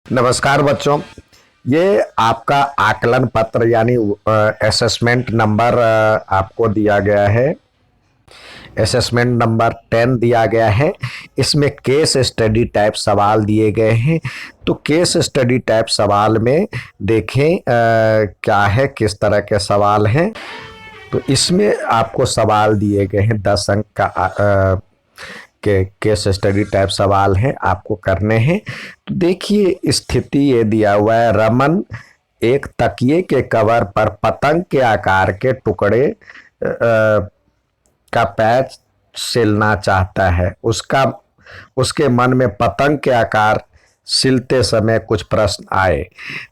नमस्कार बच्चों। ये आपका आकलन पत्र यानी असेसमेंट नंबर आपको दिया गया है। असेसमेंट नंबर 10 दिया गया है। इसमें केस स्टडी टाइप सवाल दिए गए हैं। तो केस स्टडी टाइप सवाल में देखें क्या है, किस तरह के सवाल हैं। तो इसमें आपको सवाल दिए गए हैं 10 अंक का के केस स्टडी टाइप सवाल हैं, आपको करने हैं। तो देखिए स्थिति ये दिया हुआ है, रमन एक तकिए के कवर पर पतंग के आकार के टुकड़े का पैच सिलना चाहता है। उसके मन में पतंग के आकार सिलते समय कुछ प्रश्न आए,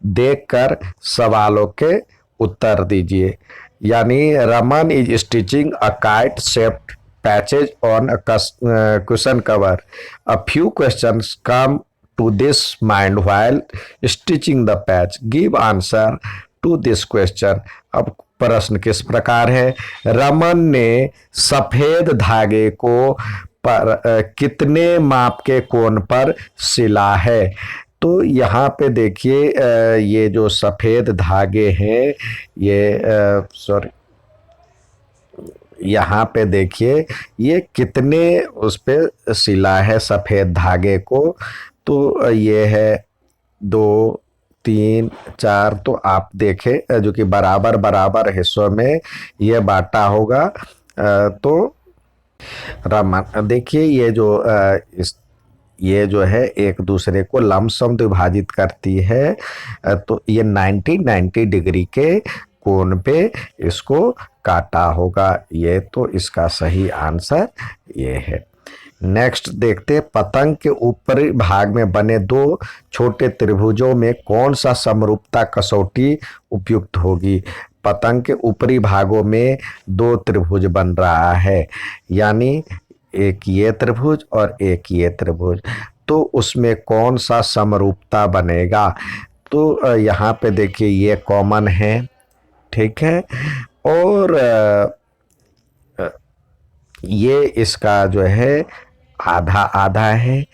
देखकर सवालों के उत्तर दीजिए। यानी Raman is stitching a kite shaped patches on a cushion cover. A few questions come to this mind while stitching the patch. Give answer to this question. अब प्रश्न किस प्रकार है, रमन ने सफेद धागे को पर कितने माप के कोण पर सिला है। तो यहाँ पे देखिए ये जो सफेद धागे हैं ये सॉरी यहाँ पे देखिए ये कितने उस पे सिला है सफेद धागे को। तो ये है 2 3 4। तो आप देखें जो कि बराबर बराबर हिस्सों में ये बांटा होगा। तो रमन देखिए ये जो है एक दूसरे को लमसम विभाजित करती है। तो ये 90 डिग्री के कोण पे इसको काटा होगा। ये तो इसका सही आंसर ये है। नेक्स्ट देखते, पतंग के ऊपरी भाग में बने दो छोटे त्रिभुजों में कौन सा समरूपता कसौटी उपयुक्त होगी। पतंग के ऊपरी भागों में दो त्रिभुज बन रहा है, यानी एक ये त्रिभुज और एक ये त्रिभुज। तो उसमें कौन सा समरूपता बनेगा। तो यहाँ पे देखिए ये कॉमन है, ठीक है। और ये इसका जो है आधा आधा है।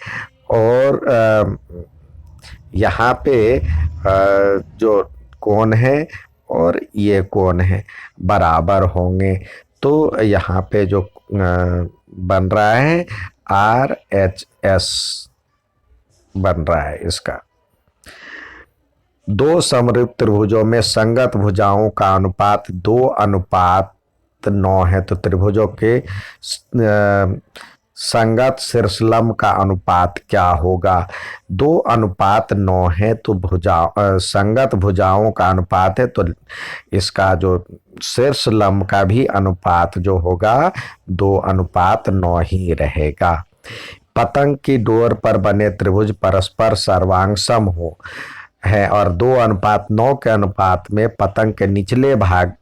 और यहाँ पे जो कोण है और ये कोण है बराबर होंगे। तो यहाँ पे जो बन रहा है RHS बन रहा है इसका। दो समरूप त्रिभुजों में संगत भुजाओं का अनुपात 2:9 है। तो त्रिभुजों के संगत शीर्षलंब का अनुपात क्या होगा। 2:9 है तो संगत भुजाओं का अनुपात है, तो इसका जो शीर्षलंब का भी अनुपात जो होगा 2:9 ही रहेगा। पतंग की डोर पर बने त्रिभुज परस्पर सर्वांग सम हो है और 2:9 के अनुपात में पतंग के निचले भाग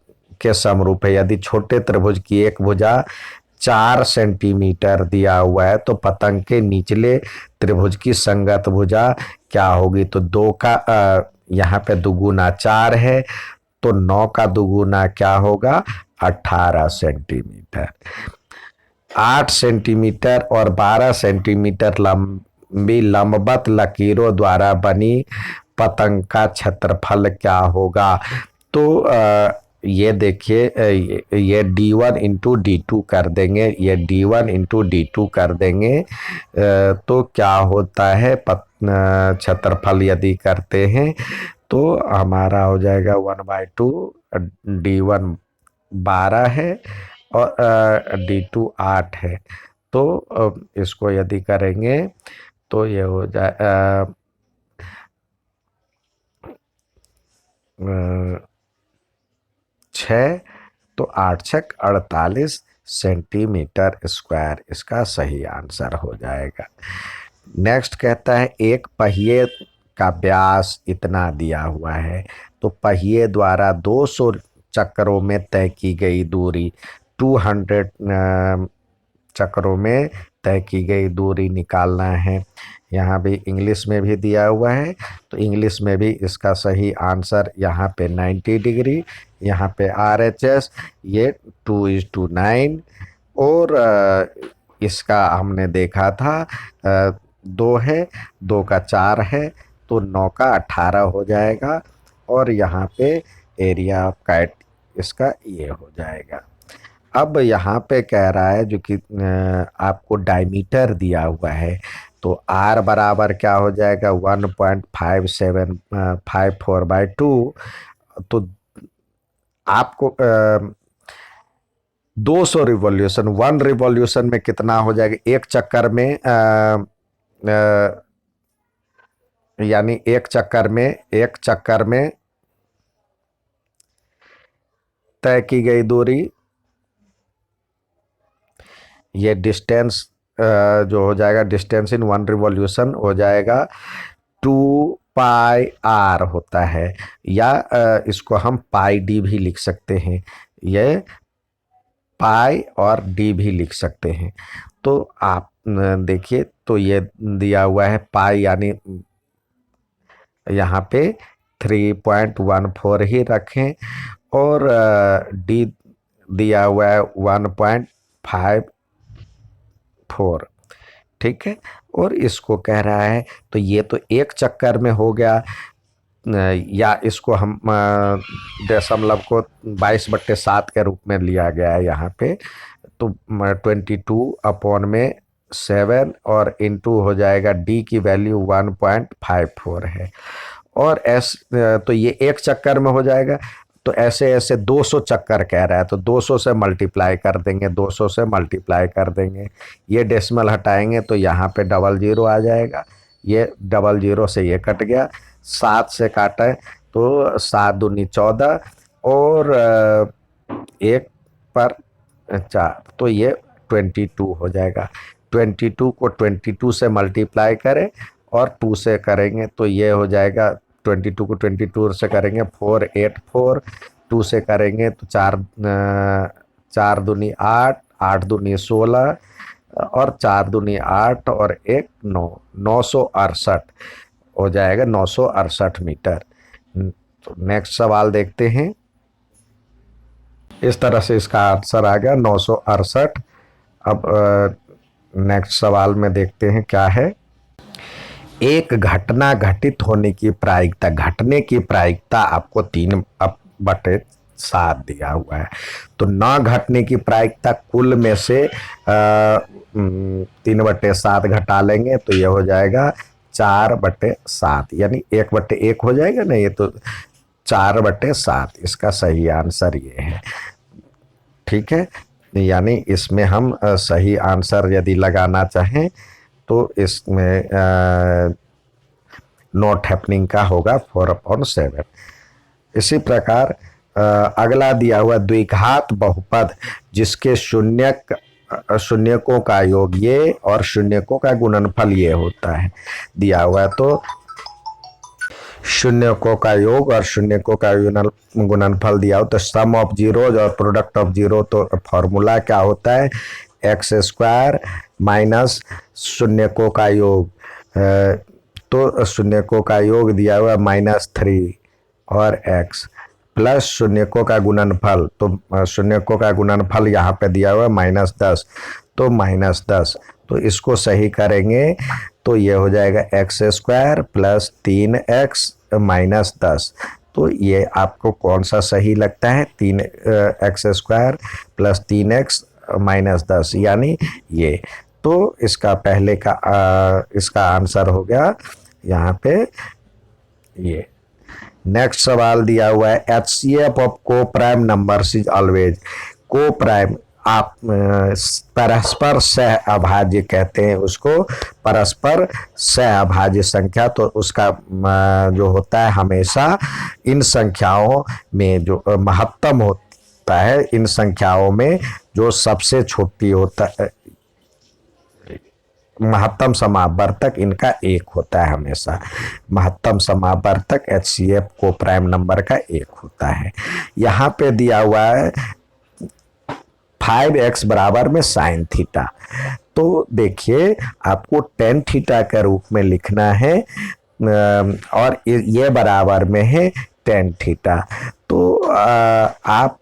के समरूप है। यदि छोटे त्रिभुज की एक भुजा 4 सेंटीमीटर दिया हुआ है तो पतंग के निचले त्रिभुज की संगत भुजा क्या होगी। तो 2 का यहाँ पे दुगुना 4 है, तो 9 का दुगुना क्या होगा 18 सेंटीमीटर। 8 सेंटीमीटर और 12 सेंटीमीटर लंबी लंबवत लकीरों द्वारा बनी पतंग का क्षेत्रफल क्या होगा। तो ये देखिए ये D1 इंटू D2 कर देंगे, ये D1 इंटू D2 कर देंगे। तो क्या होता है क्षेत्रफल यदि करते हैं तो हमारा हो जाएगा 1/2। D1 12 है और D2 8 है। तो इसको यदि करेंगे तो ये हो जाए 6, तो 8×6 48 सेंटीमीटर स्क्वायर इसका सही आंसर हो जाएगा। नेक्स्ट कहता है एक पहिए का व्यास इतना दिया हुआ है, तो पहिए द्वारा 200 चक्रों में तय की गई दूरी 200 चक्रों में तय की गई दूरी निकालना है। यहाँ भी इंग्लिश में भी दिया हुआ है, तो इंग्लिश में भी इसका सही आंसर यहाँ पे 90 डिग्री, यहाँ पे RHS, ये 2:9। और इसका हमने देखा था 2 है, 2 का 4 है, तो 9 का 18 हो जाएगा और यहाँ पे एरिया ऑफ काइट इसका ये हो जाएगा। अब यहाँ पे कह रहा है जो कि आपको डायमीटर दिया हुआ है, तो आर बराबर क्या हो जाएगा 1.5754/2। तो आपको 200 रिवॉल्यूशन, 1 रिवॉल्यूशन में कितना हो जाएगा, एक चक्कर में यानी एक चक्कर में तय की गई दूरी, ये डिस्टेंस जो हो जाएगा डिस्टेंस इन 1 रिवॉल्यूशन हो जाएगा 2πr होता है, या इसको हम पाई डी भी लिख सकते हैं, ये पाई और डी भी लिख सकते हैं। तो आप देखिए, तो ये दिया हुआ है पाई यानी यहाँ पे 3.14 ही रखें, और डी दिया हुआ है 1.54, ठीक है। और इसको कह रहा है, तो ये तो एक चक्कर में हो गया, या इसको हम दशमलव को 22/7 के रूप में लिया गया है यहाँ पे, तो 22/7 और इंटू हो जाएगा डी की वैल्यू 1.54 है, और एस तो ये एक चक्कर में हो जाएगा। तो ऐसे ऐसे 200 चक्कर कह रहा है, तो 200 से मल्टीप्लाई कर देंगे, 200 से मल्टीप्लाई कर देंगे, ये डेसिमल हटाएंगे तो यहाँ पे डबल जीरो आ जाएगा, ये डबल जीरो से ये कट गया, 7 से काटे तो 7 दूनी 14 और 1 पर 4, तो ये 22 हो जाएगा। 22 को 22 से मल्टीप्लाई करें और 2 से करेंगे तो ये हो जाएगा, 22 को 22 से करेंगे 484, 2 से करेंगे तो 4 दूनी 8, 8 दूनी 16 और 4 दूनी 8 और 1 9, 968 हो जाएगा, 968 मीटर। तो नेक्स्ट सवाल देखते हैं। इस तरह से इसका आंसर आ गया 968। अब नेक्स्ट सवाल में देखते हैं क्या है। एक घटना घटित होने की प्रायिकता, घटने की प्रायिकता आपको 3/7 दिया हुआ है, तो न घटने की प्रायिकता कुल में से 3/7 घटा लेंगे तो ये हो जाएगा 4/7, यानी 1/1 हो जाएगा ना, ये तो 4/7 इसका सही आंसर ये है, ठीक है। यानी इसमें हम सही आंसर यदि लगाना चाहें तो इसमें नॉट हैपनिंग का होगा 4/7। इसी प्रकार अगला दिया हुआ द्विघात बहुपद जिसके शून्यकों का योग ये और शून्यकों का गुणनफल ये होता है, दिया हुआ है, तो शून्यकों का योग और शून्यकों का गुणनफल दिया हो, तो सम ऑफ जीरोज और प्रोडक्ट ऑफ जीरो, तो फॉर्मूला क्या होता है x² माइनस शून्यकों का योग, तो शून्यकों का योग दिया हुआ -3 और x प्लस शून्यकों का गुणनफल, तो शून्यकों का गुणनफल यहाँ पे दिया हुआ -10, तो -10, तो इसको सही करेंगे तो ये हो जाएगा x² प्लस 3x माइनस 10। तो ये आपको कौन सा सही लगता है, 3x² प्लस 3x माइनस 10, यानी ये। तो इसका पहले का इसका आंसर हो गया यहाँ पे ये। नेक्स्ट सवाल दिया हुआ है HCF ऑफ को प्राइम नंबर्स इज ऑलवेज, को प्राइम आप परस्पर सह अभाज्य कहते हैं उसको, परस्पर सह अभाज्य संख्या, तो उसका जो होता है हमेशा इन संख्याओं में जो महत्तम होता है, इन संख्याओं में जो सबसे छोटी होता है, महत्तम समावर्तक इनका 1 होता है हमेशा, महत्तम समावर्तक HCF को प्राइम नंबर का 1 होता है। यहाँ पे दिया हुआ है 5x बराबर में साइन थीटा, तो देखिए आपको टेन थीटा के रूप में लिखना है और ये बराबर में है टेन थीटा, तो आप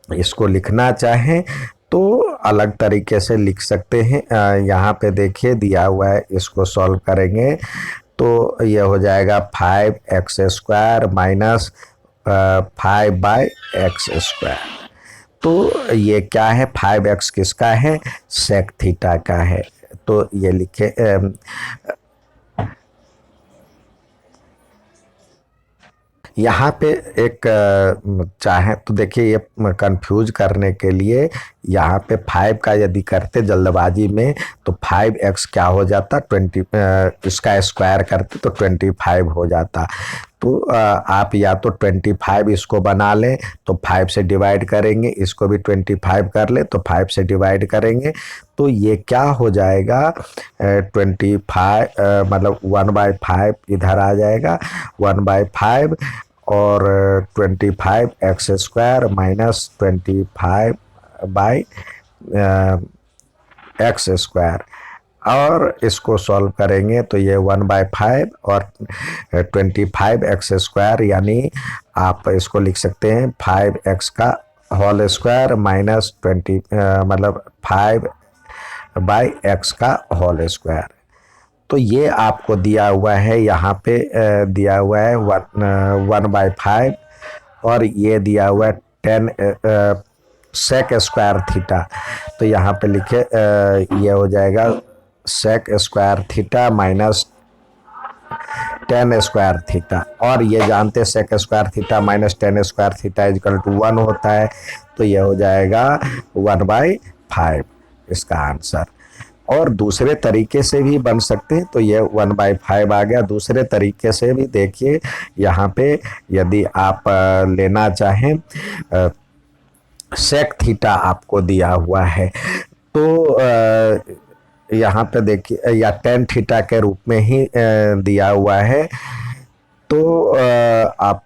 इसको लिखना चाहें तो अलग तरीके से लिख सकते हैं। यहाँ पे देखिए दिया हुआ है, इसको सॉल्व करेंगे तो ये हो जाएगा 5x² माइनस 5/x²। तो ये क्या है, 5x किसका है, सेक थीटा का है। तो ये लिखे यहाँ पे एक चाहे तो देखिए, ये कंफ्यूज करने के लिए यहाँ पे 5 का यदि करते जल्दबाजी में तो 5x क्या हो जाता, 20, इसका स्क्वायर करते तो 25 हो जाता। तो आप या तो 25 इसको बना लें तो 5 से डिवाइड करेंगे, इसको भी 25 कर ले तो 5 से डिवाइड करेंगे, तो ये क्या हो जाएगा 25 मतलब 1/5 इधर आ जाएगा, 1/5 और 25x² माइनस 25/x²। और इसको सॉल्व करेंगे तो ये 1/5 और 25x², यानी आप इसको लिख सकते हैं 5x का होल स्क्वायर माइनस 20 मतलब 5/x का होल स्क्वायर। तो ये आपको दिया हुआ है, यहाँ पे दिया हुआ है 1/5 और ये दिया हुआ है 10 sec² थीटा। तो यहाँ पे लिखे ये हो जाएगा sec² थीटा माइनस 10² थीटा। और ये जानते हैं sec² theta minus 10² theta equal to 1 होता है। तो ये हो जाएगा 1/5 इसका आंसर। और दूसरे तरीके से भी बन सकते हैं, तो ये 1/5 आ गया। दूसरे तरीके से भी देखिए, यहाँ पे यदि आप लेना चाहें सेक थीटा आपको दिया हुआ है, तो यहाँ पे देखिए या tan थीटा के रूप में ही दिया हुआ है। तो आप